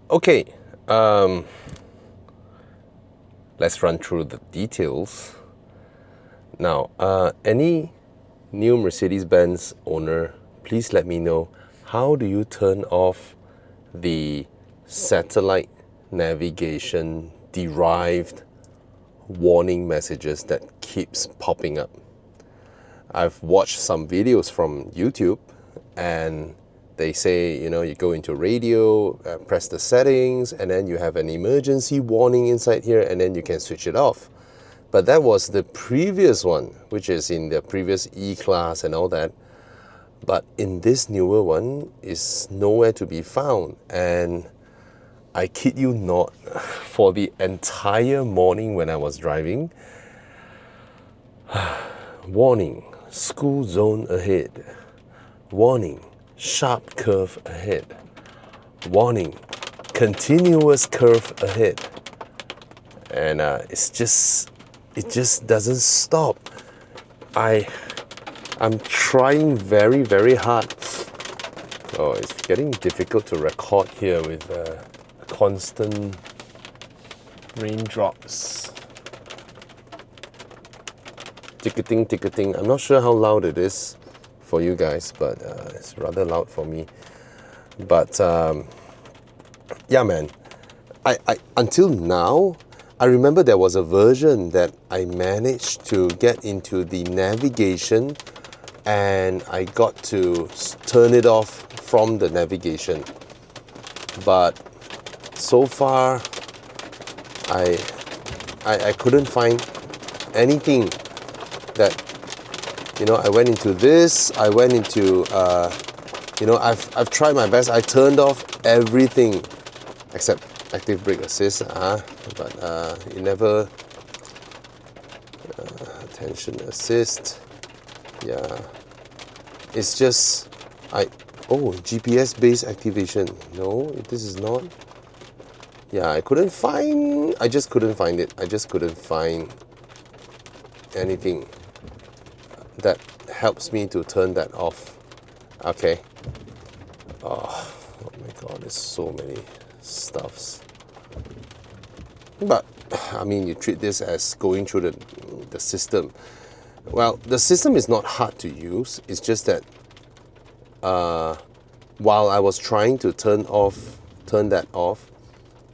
Okay, let's run through the details. Now, any new Mercedes-Benz owner, please let me know, how do you turn off the satellite navigation derived warning messages that keeps popping up? I've watched some videos from YouTube, and they say, you go into radio, press the settings, and then you have an emergency warning inside here, and then you can switch it off. But that was the previous one, which is in the previous E-Class and all that. But in this newer one, is nowhere to be found. And I kid you not, for the entire morning when I was driving, warning, school zone ahead. Warning, sharp curve ahead. Warning, continuous curve ahead. And it just doesn't stop. I'm trying very, very hard. Oh, it's getting difficult to record here with constant raindrops. Ticketing, ticketing. I'm not sure how loud it is for you guys, but it's rather loud for me. But yeah, man. I until now, I remember there was a version that I managed to get into the navigation, and I got to turn it off from the navigation. But so far, I couldn't find anything that, I went into this, I went into, I've tried my best. I turned off everything except active brake assist, but it never, attention assist, yeah, it's just, GPS based activation, no, this is not, yeah, I just couldn't find it. I just couldn't find anything that helps me to turn that off. Okay. Oh my god, there's so many stuffs. But I mean, you treat this as going through the system. Well, the system is not hard to use. It's just that while I was trying to turn that off,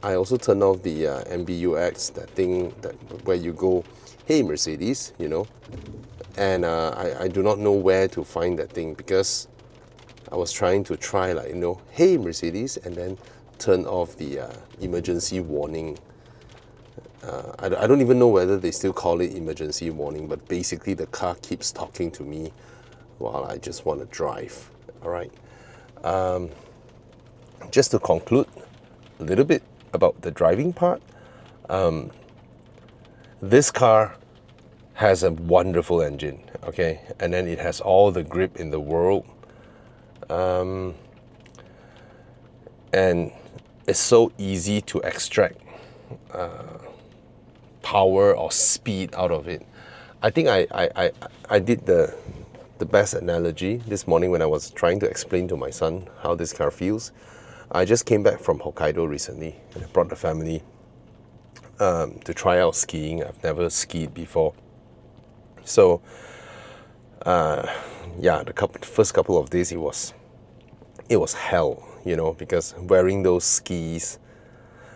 I also turned off the MBUX, that thing that where you go, hey Mercedes, and I do not know where to find that thing, because I was trying to try, hey Mercedes, and then turn off the emergency warning. I don't even know whether they still call it emergency warning, but basically the car keeps talking to me while I just want to drive. All right. Just to conclude a little bit about the driving part, this car has a wonderful engine, okay, and then it has all the grip in the world, and it's so easy to extract power or speed out of it. I think I did the best analogy this morning when I was trying to explain to my son how this car feels. I just came back from Hokkaido recently, and I brought the family to try out skiing. I've never skied before. So, yeah, the first couple of days it was hell, because wearing those skis.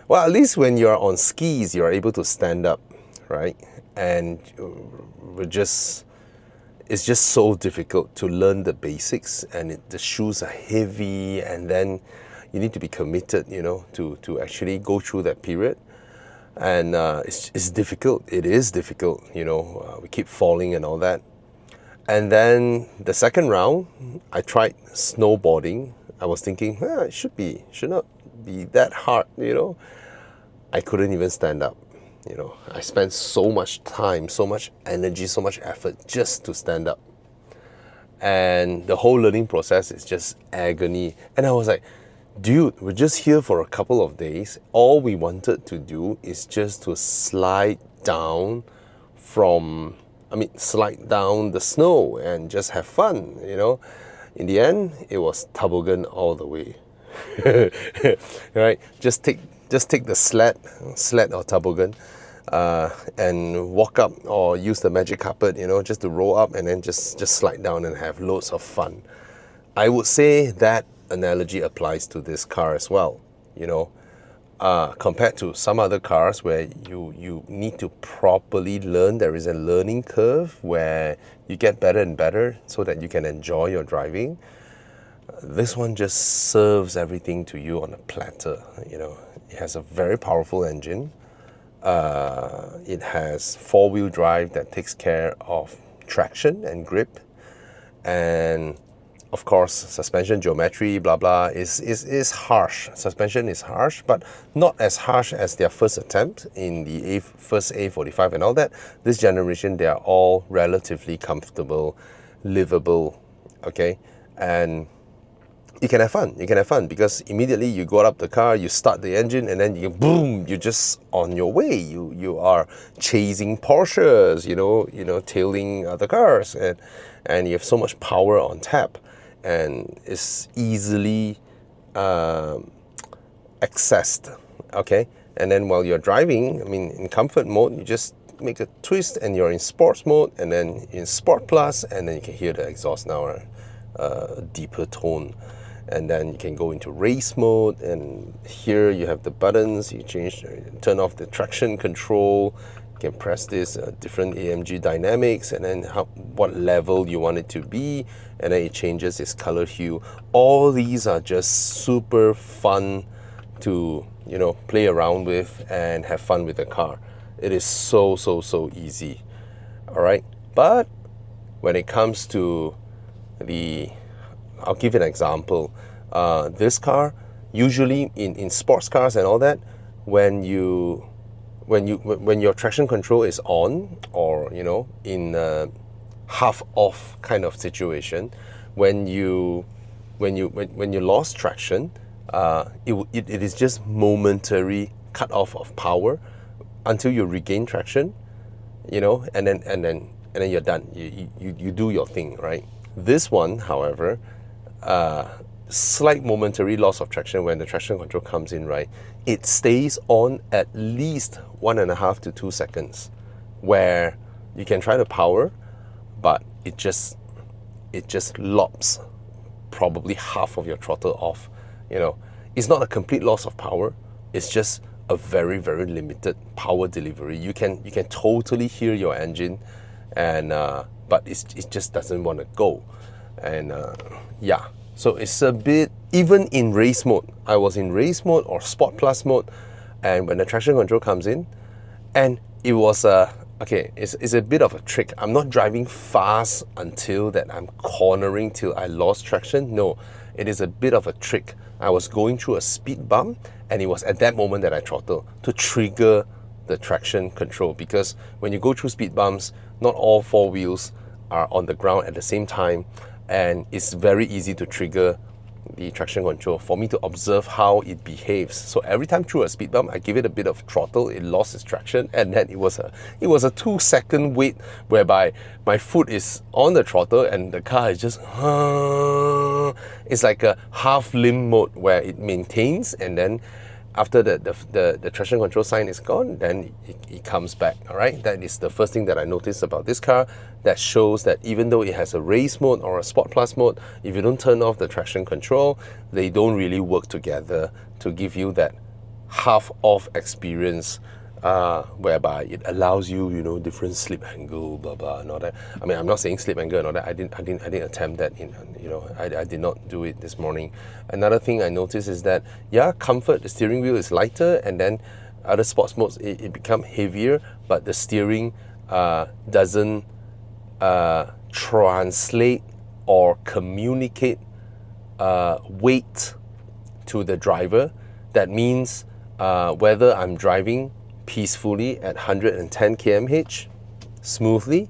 Well, at least when you're on skis, you're able to stand up, right? And it's just so difficult to learn the basics, and the shoes are heavy, and then you need to be committed, to actually go through that period. And it's difficult. It is difficult, we keep falling and all that. And then the second round, I tried snowboarding. I was thinking, it should not be that hard, I couldn't even stand up. I spent so much time, so much energy, so much effort just to stand up. And the whole learning process is just agony. And I was like, dude, we're just here for a couple of days. All we wanted to do is just to slide down the snow and just have fun, In the end, it was toboggan all the way. right? Just take the sled or toboggan, and walk up, or use the magic carpet, just to roll up and then just slide down and have loads of fun. I would say that analogy applies to this car as well. Compared to some other cars where you need to properly learn, there is a learning curve where you get better and better so that you can enjoy your driving. This one just serves everything to you on a platter. It has a very powerful engine. It has four-wheel drive that takes care of traction and grip, and of course, suspension geometry, blah blah, is harsh. Suspension is harsh, but not as harsh as their first attempt in the first A45 and all that. This generation, they are all relatively comfortable, livable, okay? And you can have fun. You can have fun because immediately you go up the car, you start the engine, and then boom, you're just on your way. You are chasing Porsches, tailing other cars, and you have so much power on tap. And it's easily accessed, okay? And then while you're driving, in comfort mode, you just make a twist and you're in sports mode, and then in Sport Plus, and then you can hear the exhaust now, deeper tone. And then you can go into race mode, and here you have the buttons. You turn off the traction control. You can press this different AMG dynamics, and then what level you want it to be, and then it changes its color hue. All these are just super fun to play around with and have fun with the car. It is so easy. All right, but when it comes to I'll give you an example. This car, usually in sports cars and all that, when your traction control is on, or in a half off kind of situation, when you lost traction, it is just momentary cut off of power until you regain traction, and then you're done. You do your thing, right? This one, however, slight momentary loss of traction when the traction control comes in, right? It stays on at least 1.5 to 2 seconds, where you can try to power, but it just lops probably half of your throttle off. It's not a complete loss of power. It's just a very limited power delivery. You can totally hear your engine, and but it just doesn't want to go. And yeah, so it's a bit, even in race mode, I was in race mode or Sport Plus mode, and when the traction control comes in, and it was okay, it's a bit of a trick. I'm not driving fast until that I'm cornering till I lost traction. No, it is a bit of a trick. I was going through a speed bump, and it was at that moment that I throttled to trigger the traction control, because when you go through speed bumps, not all four wheels are on the ground at the same time, and it's very easy to trigger the traction control for me to observe how it behaves. So every time through a speed bump, I give it a bit of throttle, it lost its traction, and then it was a 2-second wait whereby my foot is on the throttle and the car is just it's like a half limb mode where it maintains, and then after the traction control sign is gone, then it comes back. All right, that is the first thing that I noticed about this car. That shows that even though it has a race mode or a Sport Plus mode, if you don't turn off the traction control, they don't really work together to give you that half-off experience, whereby it allows you, different slip angle, blah blah, and all that. I mean, I'm not saying slip angle and all that. I didn't attempt that. I did not do it this morning. Another thing I noticed is that, yeah, comfort. The steering wheel is lighter, and then other sports modes it become heavier, but the steering doesn't translate or communicate weight to the driver. That means whether I'm driving peacefully at 110 km/h smoothly,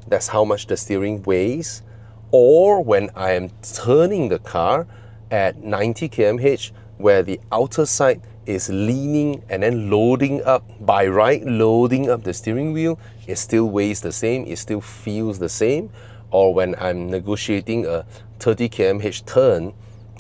that's how much the steering weighs, or when I am turning the car at 90 km/h, where the outer side is leaning and then loading up, by right loading up the steering wheel, it still weighs the same, it still feels the same. Or when I'm negotiating a 30 km/h turn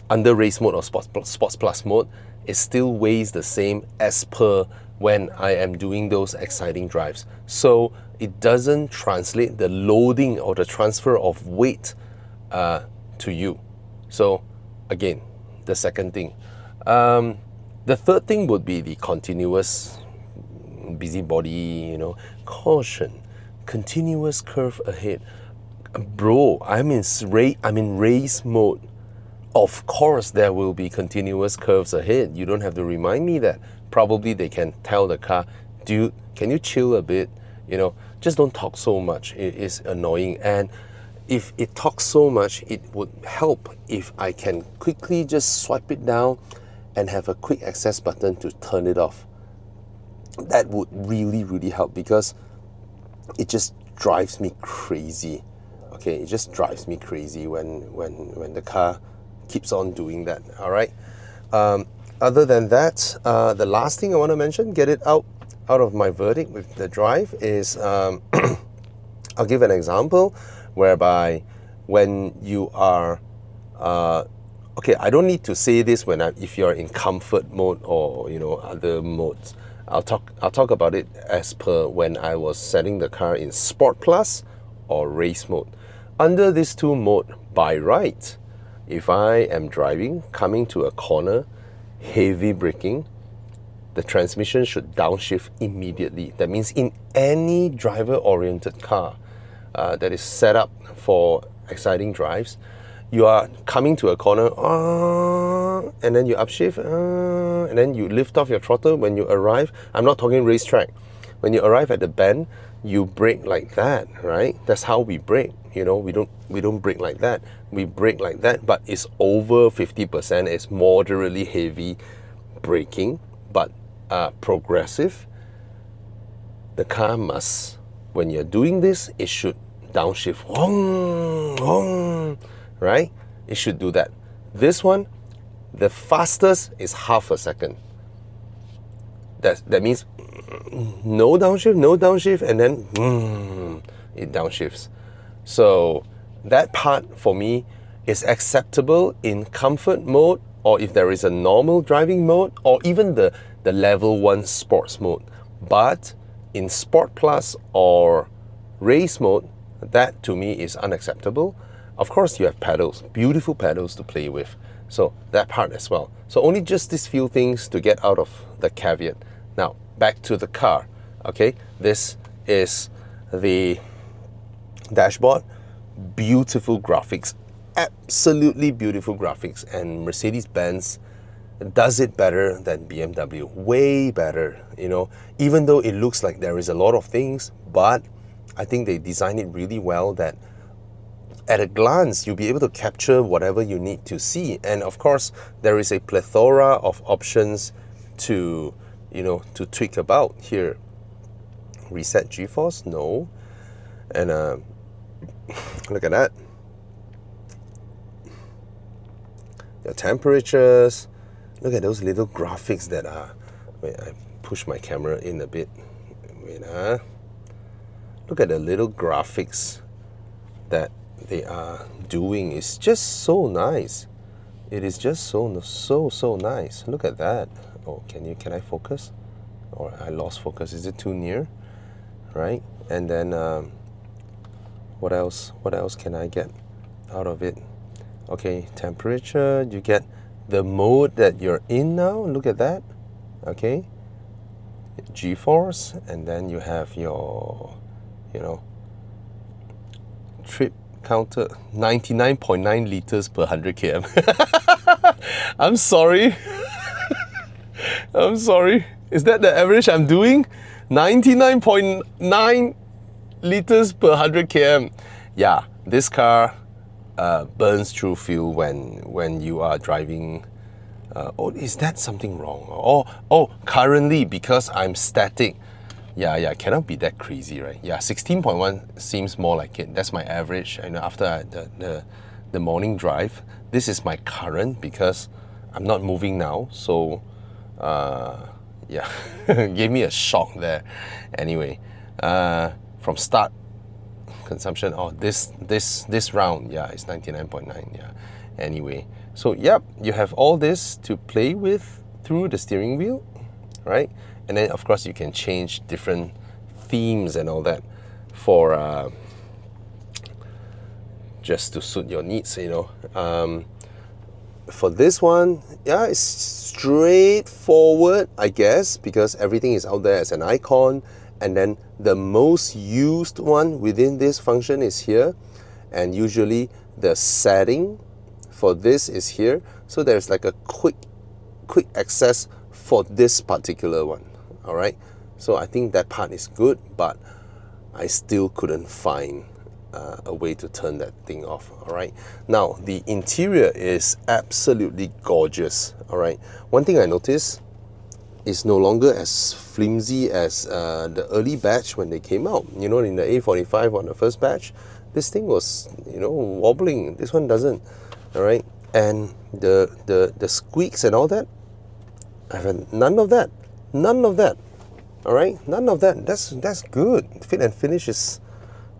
under race mode or sports plus mode, it still weighs the same as per when I am doing those exciting drives. So it doesn't translate the loading or the transfer of weight to you. So again, the second thing. The third thing would be the continuous busybody, caution, continuous curve ahead. Bro, I'm in race mode. Of course there will be continuous curves ahead. You don't have to remind me that. Probably they can tell the car, dude, can you chill a bit? Just don't talk so much. It is annoying. And if it talks so much, it would help if I can quickly just swipe it down and have a quick access button to turn it off. That would really, really help, because it just drives me crazy. Okay, it just drives me crazy when the car keeps on doing that. All right. Other than that, the last thing I want to mention, get it out of my verdict with the drive, is I'll give an example whereby when you are okay, I don't need to say this if you're in comfort mode or other modes. I'll talk about it as per when I was setting the car in Sport Plus or Race mode. Under these two modes, by right, if I am driving, coming to a corner, heavy braking, the transmission should downshift immediately. That means in any driver-oriented car that is set up for exciting drives, you are coming to a corner, and then you upshift, and then you lift off your throttle when you arrive. I'm not talking racetrack. When you arrive at the bend, you brake like that, right? That's how we brake. We don't brake like that. We brake like that, but it's over 50%. It's moderately heavy braking, but progressive. The car must, when you're doing this, it should downshift. Right? It should do that. This one, the fastest is half a second. That means no downshift, and then it downshifts. So that part for me is acceptable in comfort mode, or if there is a normal driving mode, or even the level 1 sports mode. But in Sport Plus or Race mode, that to me is unacceptable. Of course, you have pedals, beautiful pedals to play with. So that part as well. So only just these few things to get out of the caveat. Now, back to the car. Okay, this is the dashboard. Beautiful graphics, absolutely beautiful graphics, and Mercedes-Benz does it better than BMW, way better. Even though it looks like there is a lot of things, but I think they design it really well that at a glance you'll be able to capture whatever you need to see. And of course, there is a plethora of options to tweak about here. Reset G-force, no. And look at that. The temperatures. Look at those little graphics that are. Wait, I push my camera in a bit. Wait, look at the little graphics that they are doing. It's just so nice. It is just so nice. Look at that. Oh, can I focus? Or I lost focus. Is it too near? Right? And then what else can I get out of it? Okay, temperature. You get the mode that you're in now. Look at that. Okay, G-force, and then you have your trip counter, 99.9 liters per 100 km. I'm sorry. I'm sorry. Is that the average I'm doing? 99.9 liters per 100 km. Yeah, this car burns through fuel when you are driving. Oh, is that something wrong? Oh, currently, because I'm static. Yeah, cannot be that crazy, right? Yeah, 16.1 seems more like it. That's my average. After the morning drive, this is my current because I'm not moving now. So, yeah, gave me a shock there. Anyway, from start consumption. Oh, this round, yeah, it's 99.9. Yeah. Anyway, So yep, you have all this to play with through the steering wheel, right? And then of course you can change different themes and all that for just to suit your needs, you know. For this one, yeah, it's straightforward, I guess, because everything is out there as an icon. And then the most used one within this function is here. And usually the setting for this is here. So there's like a quick access for this particular one. All right. So I think that part is good, but I still couldn't find a way to turn that thing off. All right. Now the interior is absolutely gorgeous. All right. One thing I noticed is no longer as flimsy as the early batch when they came out. You know, in the A45 on the first batch, this thing was, you know, wobbling. This one doesn't. All right. And the squeaks and all that, I have none of that. None of that. All right. None of that. That's good. Fit and finish is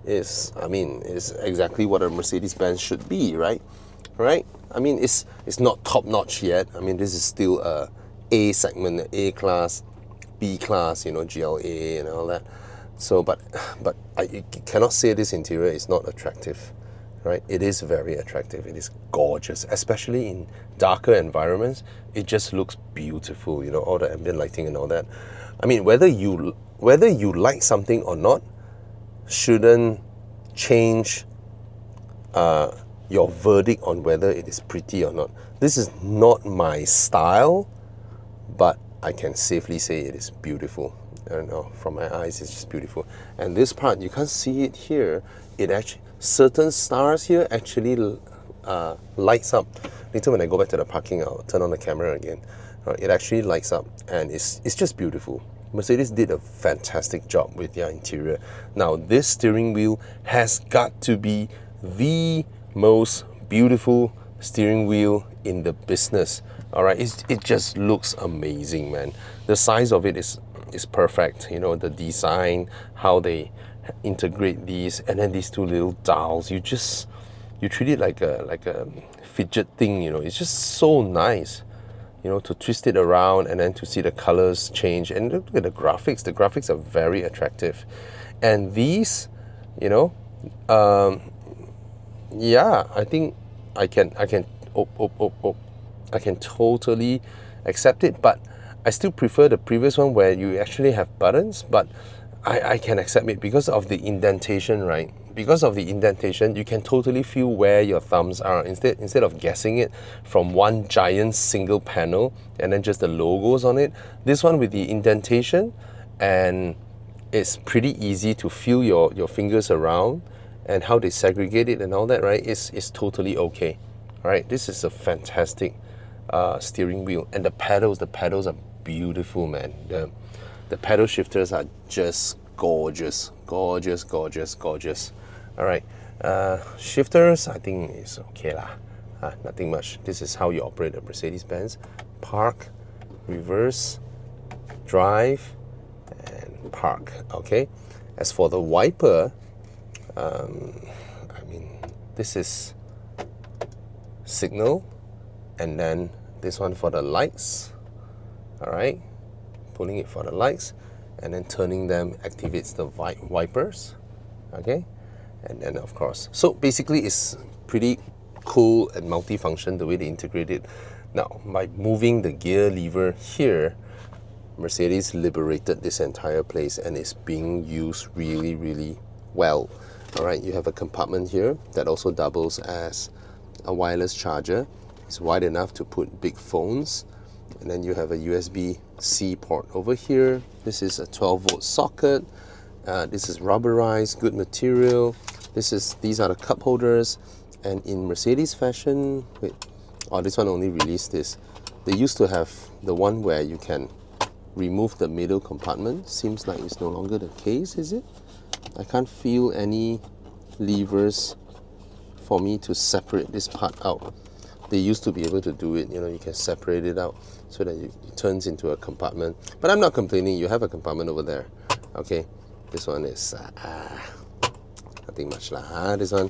exactly what a Mercedes-Benz should be, right? Right? I mean, it's not top notch yet. I mean, this is still A segment, A class, B class, you know, GLA and all that. So, but I cannot say this interior is not attractive, right? It is very attractive. It is gorgeous, especially in darker environments. It just looks beautiful, you know, all the ambient lighting and all that. I mean, whether you like something or not, shouldn't change your verdict on whether it is pretty or not. This is not my style, but I can safely say it is beautiful. I don't know, from my eyes it's just beautiful. And this part, you can't see it here. It actually, certain stars here actually lights up. Later when I go back to the parking, I'll turn on the camera again. It actually lights up, and it's just beautiful. Mercedes did a fantastic job with their interior. Now, this steering wheel has got to be the most beautiful steering wheel in the business. All right, it just looks amazing, man. The size of it is perfect. You know, the design, how they integrate these, and then these two little dials. You treat it like a fidget thing. You know, it's just so nice. You know, to twist it around and then to see the colors change. And look at the graphics. The graphics are very attractive. And these, you know, yeah, I think I can totally accept it. But I still prefer the previous one where you actually have buttons. But I can accept it because of the indentation, right? Because of the indentation, you can totally feel where your thumbs are instead of guessing it from one giant single panel and then just the logos on it. This one with the indentation, and it's pretty easy to feel your fingers around and how they segregate it and all that, right? It's totally okay. All right, this is a fantastic steering wheel. And the pedals are beautiful, man. The pedal shifters are just gorgeous. All right, shifters, I think it's okay lah. Nothing much. This is how you operate a Mercedes-Benz. Park, reverse, drive, and park. Okay. As for the wiper, I mean, this is signal, and then this one for the lights. All right, pulling it for the lights, and then turning them activates the wipers. Okay. And then of course, so basically it's pretty cool and multifunction the way they integrate it. Now, by moving the gear lever here, Mercedes liberated this entire place and it's being used really, really well. All right, you have a compartment here that also doubles as a wireless charger. It's wide enough to put big phones. And then you have a USB-C port over here. This is a 12-volt socket. This is rubberized, good material. These are the cup holders. And in Mercedes fashion, this one only released this. They used to have the one where you can remove the middle compartment. Seems like it's no longer the case, is it? I can't feel any levers for me to separate this part out. They used to be able to do it, you know, you can separate it out so that it turns into a compartment. But I'm not complaining, you have a compartment over there. Okay, this one is nothing much lah. This one,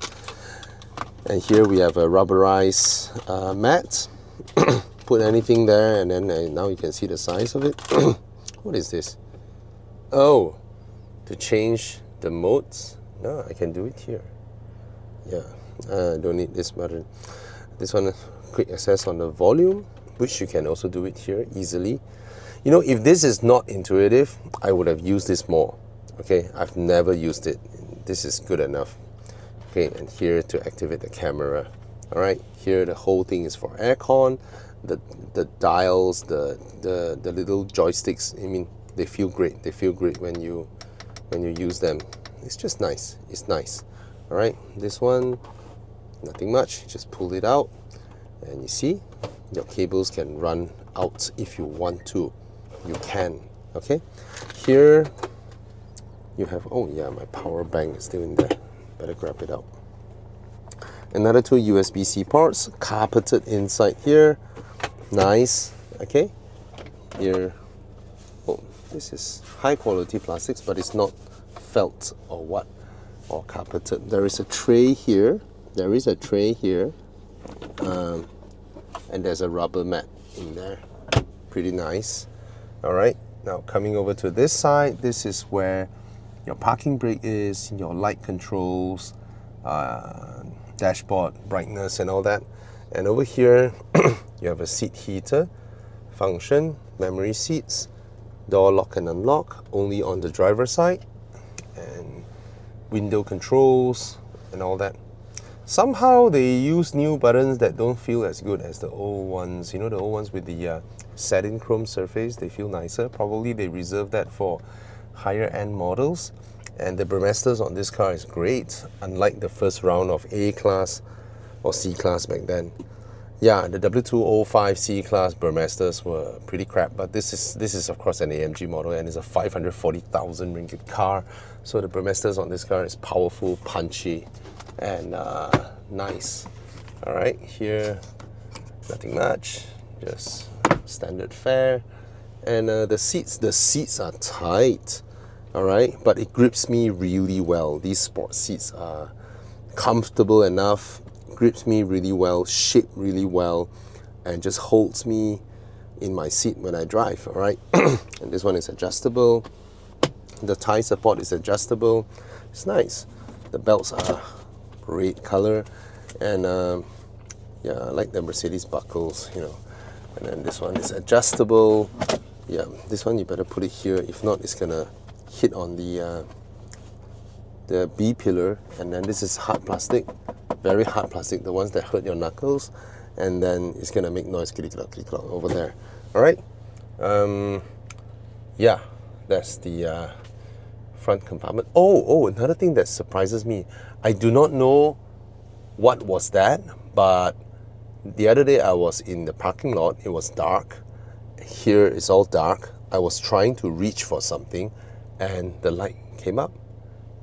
And here we have a rubberized mat. Put anything there, and then now you can see the size of it. What is this? Oh, to change the modes. No, I can do it here. Yeah, I don't need this button. This one, quick access on the volume, which you can also do it here easily. You know, if this is not intuitive, I would have used this more. Okay, I've never used it. This is good enough. Okay, and here to activate the camera. All right, here the whole thing is for aircon. The dials, the little joysticks. I mean, they feel great. They feel great when you use them. It's just nice. It's nice. All right, this one, nothing much. Just pull it out, and you see, your cables can run out if you want to. You can. Okay. Here you have. Oh yeah, my power bank is still in there. Better grab it out. Another two USB-C ports, carpeted inside here. Nice. Okay. Here. Oh, this is high quality plastics, but it's not felt or what, or carpeted. There is a tray here. There is a tray here, and there's a rubber mat in there. Pretty nice. All right. Now coming over to this side, this is where your parking brake is, your light controls, dashboard brightness and all that. And over here you have a seat heater function, memory seats, door lock and unlock only on the driver's side, and window controls and all that. Somehow they use new buttons that don't feel as good as the old ones. You know, the old ones with the satin chrome surface, they feel nicer. Probably they reserve that for higher end models. And the Burmesters on this car is great, unlike the first round of A class or C class back then. Yeah, the W205 C class Burmesters were pretty crap, but this is of course an AMG model, and it's a 540,000 ringgit car. So the Burmesters on this car is powerful, punchy, and nice. All right, here nothing much, just standard fare. And the seats are tight. All right, but it grips me really well. These sport seats are comfortable enough, grips me really well, shape really well, and just holds me in my seat when I drive. All right, and this one is adjustable. The tie support is adjustable. It's nice. The belts are red color, and yeah, I like the Mercedes buckles, you know. And then this one is adjustable. Yeah, this one you better put it here. If not, it's gonna hit on the B pillar. And then this is hard plastic, very hard plastic, the ones that hurt your knuckles, and then it's gonna make noise, click clock over there. All right. Yeah, that's the front compartment. Oh, another thing that surprises me, I do not know what was that, but the other day I was in the parking lot. It was dark. Here it's all dark. I was trying to reach for something, and the light came up,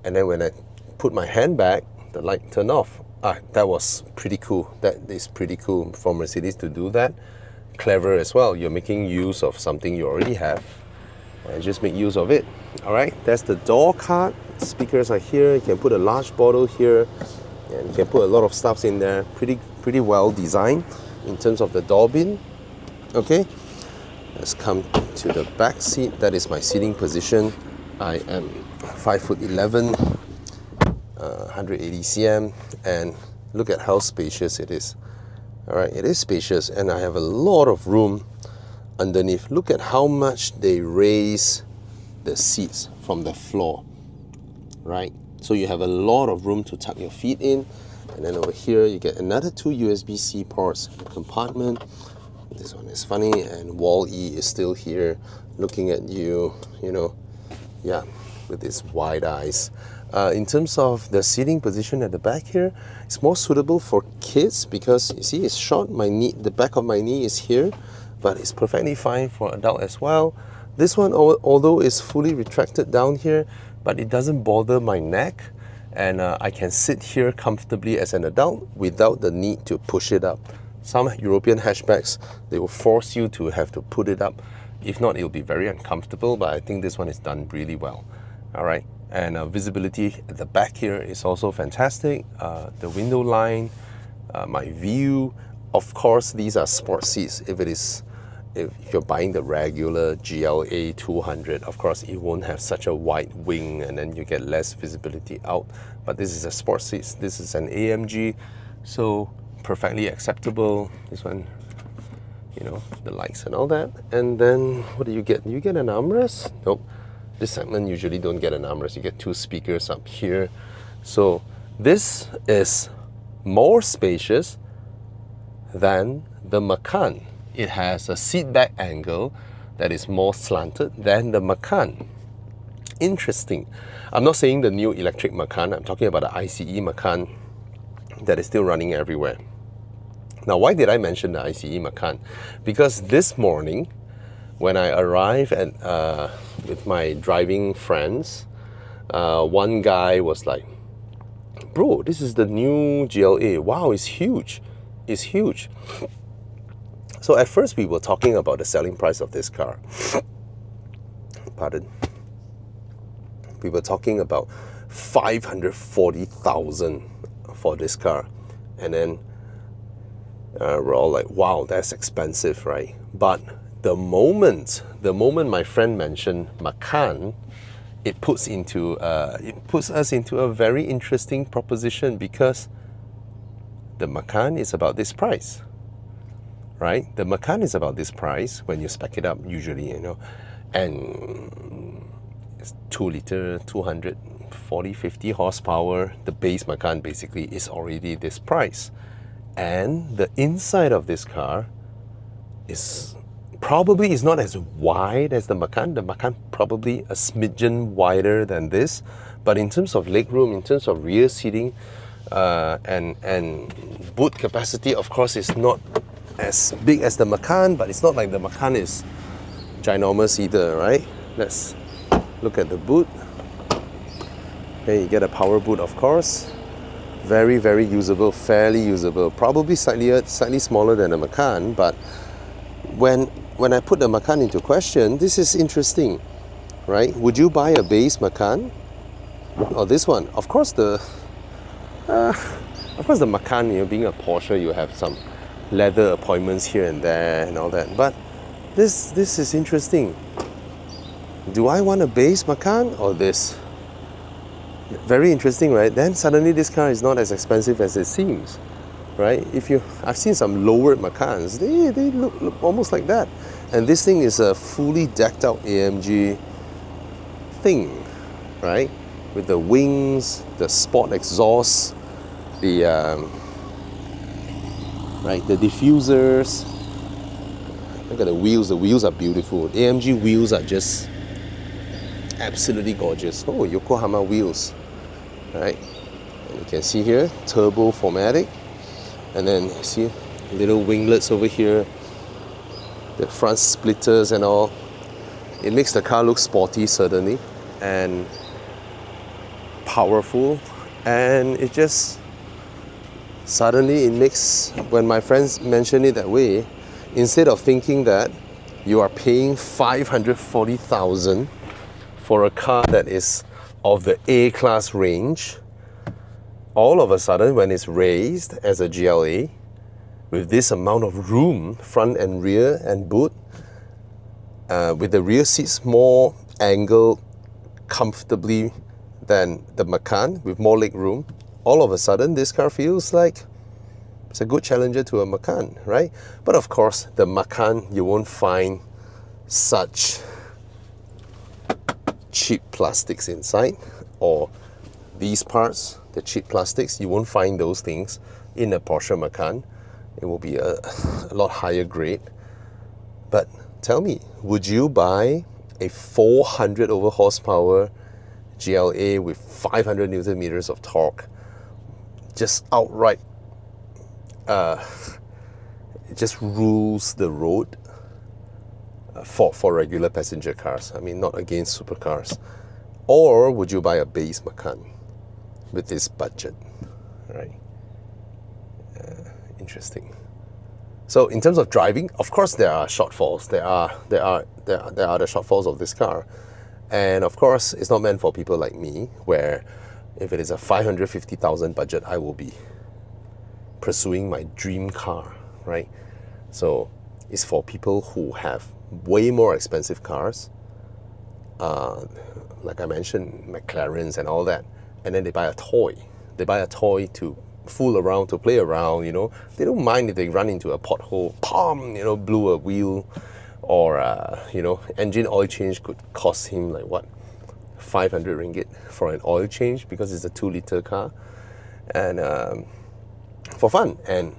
and then when I put my hand back, the light turned off. That was pretty cool. That is pretty cool for Mercedes to do that. Clever as well. You're making use of something you already have, and just make use of it. All right, that's the door card. Speakers are here. You can put a large bottle here, and you can put a lot of stuff in there. Pretty well designed in terms of the door bin. Okay, let's come to the back seat. That is my seating position. I am 5'11", 180 cm, and look at how spacious it is. All right, it is spacious, and I have a lot of room underneath. Look at how much they raise the seats from the floor, right? So you have a lot of room to tuck your feet in. And then over here you get another two USB-C ports compartment. This one is funny, and Wall-E is still here looking at you, you know, yeah, with his wide eyes. In terms of the seating position at the back here, it's more suitable for kids because you see it's short. My knee, the back of my knee is here, but it's perfectly fine for adult as well. This one, although is fully retracted down here, but it doesn't bother my neck, and I can sit here comfortably as an adult without the need to push it up. Some European hatchbacks, they will force you to have to put it up. If not, it'll be very uncomfortable, but I think this one is done really well. All right, and visibility at the back here is also fantastic. The window line, my view. Of course, these are sport seats. If you're buying the regular GLA 200, of course it won't have such a wide wing and then you get less visibility out. But this is a sport seat. This is an AMG, so perfectly acceptable. This one, you know, the lights and all that. And then what do you get? You get an armrest? Nope. This segment usually don't get an armrest. You get 2 speakers up here. So this is more spacious than the Macan. It has a seat back angle that is more slanted than the Macan. Interesting. I'm not saying the new electric Macan. I'm talking about the ICE Macan that is still running everywhere. Now, why did I mention the ICE Macan? Because this morning, when I arrived at, with my driving friends, one guy was like, "Bro, this is the new GLA. Wow, it's huge. It's huge." So at first we were talking about the selling price of this car. Pardon. We were talking about 540,000 for this car. And then we're all like, wow, that's expensive, right? But the moment my friend mentioned Macan, it puts us into a very interesting proposition, because the Macan is about this price, right? The Macan is about this price when you spec it up, usually, you know, and it's 2-liter, 240, 50 horsepower. The base Macan basically is already this price. And the inside of this car is probably not as wide as the Macan. The Macan probably a smidgen wider than this. But in terms of legroom, in terms of rear seating, and boot capacity, of course, it's not as big as the Macan, but it's not like the Macan is ginormous either, right? Let's look at the boot. Okay, you get a power boot, of course. Very, very usable, fairly usable. Probably slightly smaller than the Macan, but when I put the Macan into question, this is interesting, right? Would you buy a base Macan or this one? Of course, the Macan, you know, being a Porsche, you have some leather appointments here and there and all that. But this is interesting. Do I want a base Macan or this? Very interesting, right? Then suddenly this car is not as expensive as it seems, right? I've seen some lowered Macans, they look almost like that. And this thing is a fully decked out AMG thing, right? With the wings, the sport exhaust, the diffusers. Look at the wheels. The wheels are beautiful. AMG wheels are just absolutely gorgeous. Oh, Yokohama wheels, right? And you can see here, turbo 4MATIC, and then you see little winglets over here, the front splitters and all. It makes the car look sporty, certainly, and powerful, and it just suddenly it makes, when my friends mention it that way, instead of thinking that you are paying 540,000 for a car that is of the A-class range, all of a sudden when it's raised as a GLA with this amount of room, front and rear and boot, with the rear seats more angled comfortably than the Macan with more leg room, all of a sudden this car feels like it's a good challenger to a Macan, right? But of course, the Macan, you won't find such cheap plastics inside, or these parts, the cheap plastics, you won't find those things in a Porsche Macan. It will be a lot higher grade. But tell me, would you buy a 400 over horsepower GLA with 500 Newton meters of torque, just outright, it just rules the road for regular passenger cars? I mean, not against supercars. Or would you buy a base Macan with this budget, right? Interesting. So in terms of driving, of course there are shortfalls. There are the shortfalls of this car, and of course it's not meant for people like me, where if it is a 550,000 budget, I will be pursuing my dream car, right? So it's for people who have way more expensive cars, like I mentioned, McLarens and all that, and then they buy a toy. They buy a toy to fool around, to play around, you know. They don't mind if they run into a pothole, blew a wheel, or, engine oil change could cost him like what, 500 ringgit for an oil change because it's a 2-liter car, and for fun, and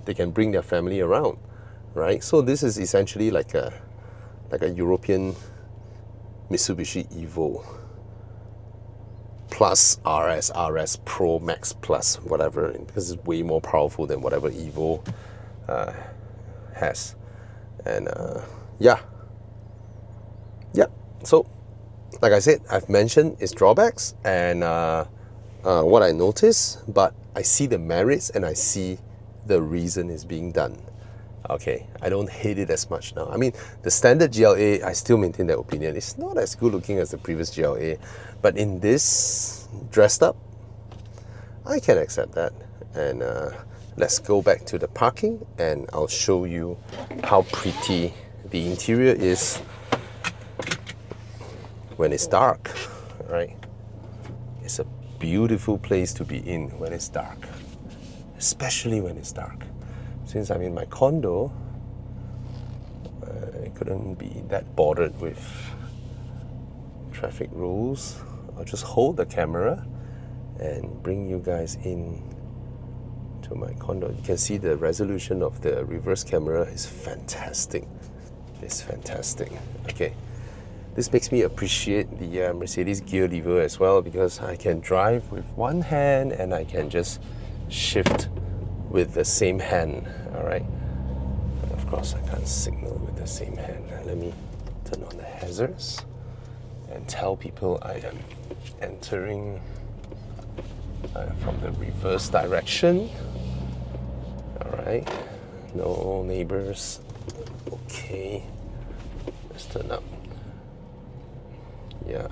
they can bring their family around, right? So this is essentially like a European Mitsubishi Evo plus RS Pro Max Plus whatever, because it's way more powerful than whatever Evo has. And yeah. So like I said, I've mentioned its drawbacks and what I notice, but I see the merits and I see the reason it's being done. Okay, I don't hate it as much now. I mean, the standard GLA, I still maintain that opinion. It's not as good looking as the previous GLA, but in this dressed up, I can accept that. And let's go back to the parking and I'll show you how pretty the interior is when it's dark, right? It's a beautiful place to be in when it's dark, especially when it's dark. Since I'm in my condo, I couldn't be that bothered with traffic rules. I'll just hold the camera and bring you guys in to my condo. You can see the resolution of the reverse camera is fantastic. It's fantastic. Okay, this makes me appreciate the Mercedes gear lever as well, because I can drive with one hand and I can just shift with the same hand, all right? But of course, I can't signal with the same hand. Let me turn on the hazards and tell people I am entering from the reverse direction. All right, no neighbors. Okay, let's turn up. Yeah.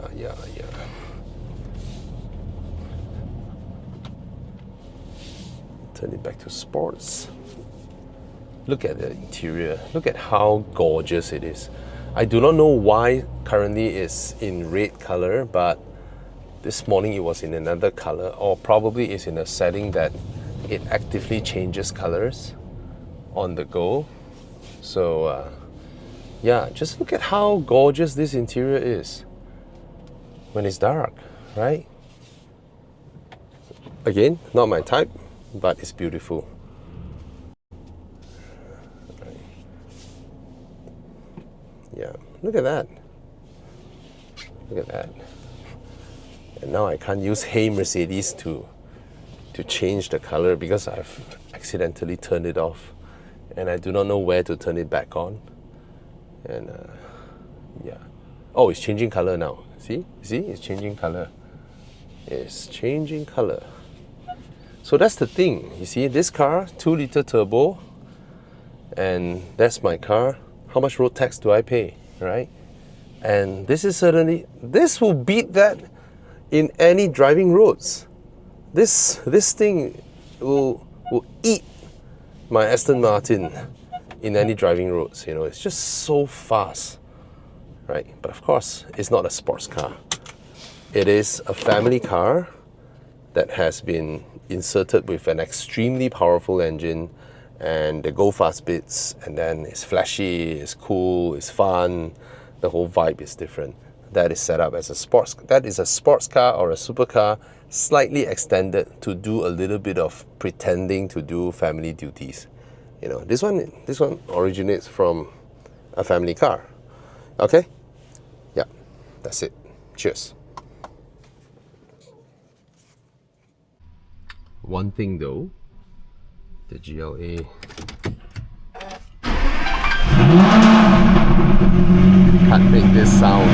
Turn it back to sports. Look at the interior. Look at how gorgeous it is. I do not know why currently it's in red color, but this morning it was in another color, or probably it's in a setting that it actively changes colors on the go. So yeah, just look at how gorgeous this interior is when it's dark, right? Again, not my type, but it's beautiful. Right. Yeah, look at that. Look at that. And now I can't use Hey Mercedes to change the color because I've accidentally turned it off, and I do not know where to turn it back on. And yeah. Oh, it's changing color now. See, it's changing color. It's changing color. So that's the thing. You see, this car, 2-liter turbo, and that's my car. How much road tax do I pay, right? And this is certainly, this will beat that in any driving roads. This thing will eat my Aston Martin in any driving roads. You know, it's just so fast, right? But of course, it's not a sports car. It is a family car that has been inserted with an extremely powerful engine and the go fast bits, and then it's flashy, it's cool, it's fun. The whole vibe is different. That is set up as a sports. That is a sports car or a supercar, slightly extended to do a little bit of pretending to do family duties. You know, this one originates from a family car. Okay? Yeah, that's it. Cheers. One thing though, the GLA can't make this sound.